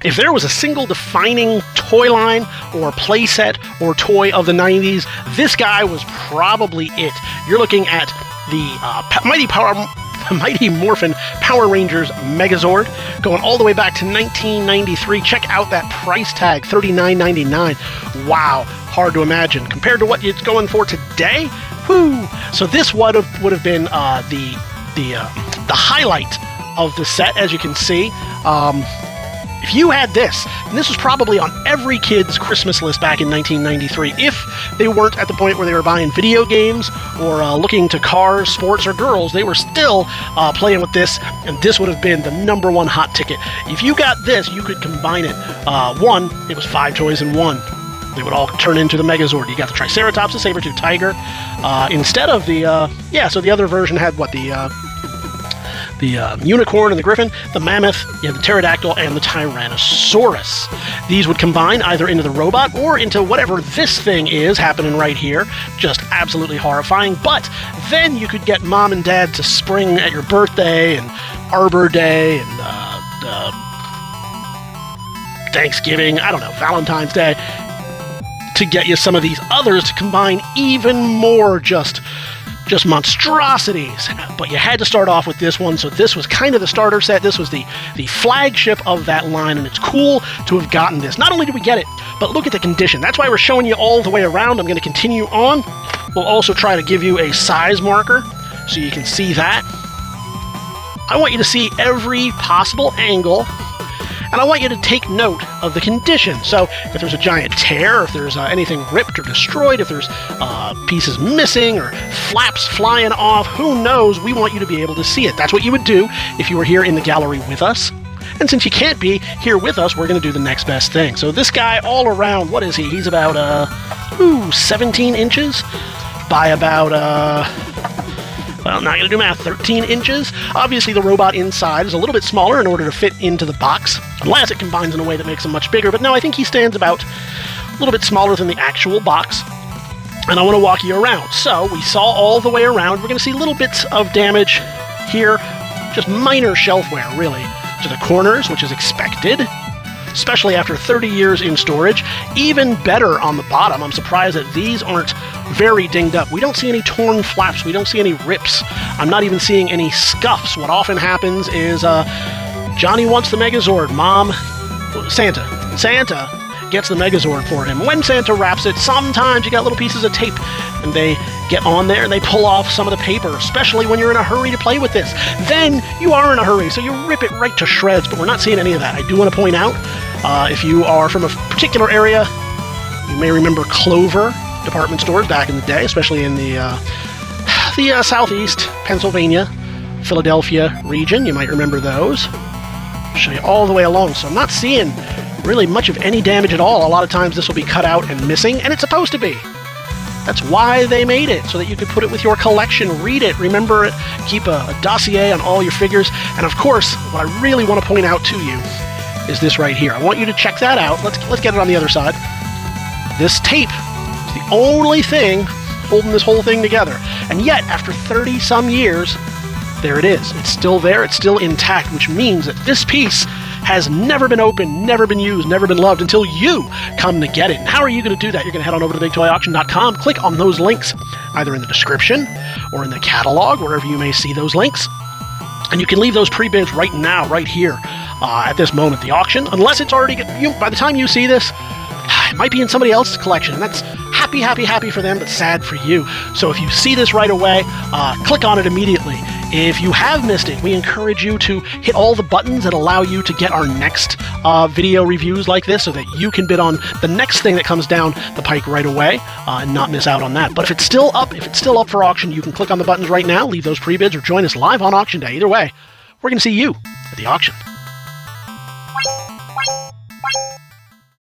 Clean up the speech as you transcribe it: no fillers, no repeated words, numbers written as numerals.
If there was a single defining toy line or play set or toy of the 90s, this guy was probably it. You're looking at the Mighty Morphin Power Rangers Megazord, going all the way back to 1993. Check out that price tag, $39.99. Wow, hard to imagine. Compared to what it's going for today, whoo! So this would have been the highlight of the set, as you can see. If you had this, and this was probably on every kid's Christmas list back in 1993, if they weren't at the point where they were buying video games or looking to cars, sports, or girls, they were still playing with this, and this would have been the #1 hot ticket. If you got this, you could combine it. It was 5 toys in one. They would all turn into the Megazord. You got the Triceratops, the Saber-Tooth Tiger, instead of the, so the other version had what, the unicorn and the griffin, the mammoth, you have the pterodactyl, and the tyrannosaurus. These would combine either into the robot or into whatever this thing is happening right here. Just absolutely horrifying. But then you could get mom and dad to spring at your birthday and Arbor Day and Thanksgiving, I don't know, Valentine's Day, to get you some of these others to combine even more just monstrosities. But you had to start off with this one, so this was kind of the starter set. This was the flagship of that line, and it's cool to have gotten this. Not only did we get it, but look at the condition. That's why we're showing you all the way around. I'm going to continue on. We'll also try to give you a size marker so you can see that. I want you to see every possible angle, and I want you to take note of the condition. So if there's a giant tear, if there's anything ripped or destroyed, if there's pieces missing or flaps flying off, who knows? We want you to be able to see it. That's what you would do if you were here in the gallery with us. And since you can't be here with us, we're going to do the next best thing. So this guy all around, what is he? He's about 17 inches by about well, not going to do math, 13 inches. Obviously, the robot inside is a little bit smaller in order to fit into the box, unless it combines in a way that makes him much bigger. But no, I think he stands about a little bit smaller than the actual box. And I want to walk you around. So we saw all the way around. We're going to see little bits of damage here, just minor shelf wear, really, to the corners, which is expected, especially after 30 years in storage. Even better on the bottom. I'm surprised that these aren't very dinged up. We don't see any torn flaps. We don't see any rips. I'm not even seeing any scuffs. What often happens is Johnny wants the Megazord. Mom, Santa gets the Megazord for him. When Santa wraps it, sometimes you got little pieces of tape, and they get on there and they pull off some of the paper, especially when you're in a hurry to play with this. Then you are in a hurry, so you rip it right to shreds, but we're not seeing any of that. I do want to point out, if you are from a particular area, you may remember Clover department stores back in the day, especially in the southeast Pennsylvania, Philadelphia region. You might remember those. I'll show you all the way along. So I'm not seeing really much of any damage at all. A lot of times this will be cut out and missing, and it's supposed to be. That's why they made it, so that you could put it with your collection, read it, remember it, keep a dossier on all your figures. And of course, what I really want to point out to you is this right here. I want you to check that out. Let's get it on the other side. This tape is the only thing holding this whole thing together. And yet, after 30-some years, there it is. It's still there. It's still intact, which means that this piece has never been opened, never been used, never been loved until you come to get it. And how are you going to do that? You're going to head on over to TheBigToyAuction.com, click on those links, either in the description or in the catalog, wherever you may see those links. And you can leave those pre-bids right now, right here, at this moment, the auction, unless it's already, by the time you see this, it might be in somebody else's collection, and that's happy for them, but sad for you. So if you see this right away, click on it immediately. If you have missed it, we encourage you to hit all the buttons that allow you to get our next video reviews like this, so that you can bid on the next thing that comes down the pike right away, and not miss out on that. But if it's still up for auction, you can click on the buttons right now, leave those pre-bids, or join us live on auction day. Either way, we're going to see you at the auction.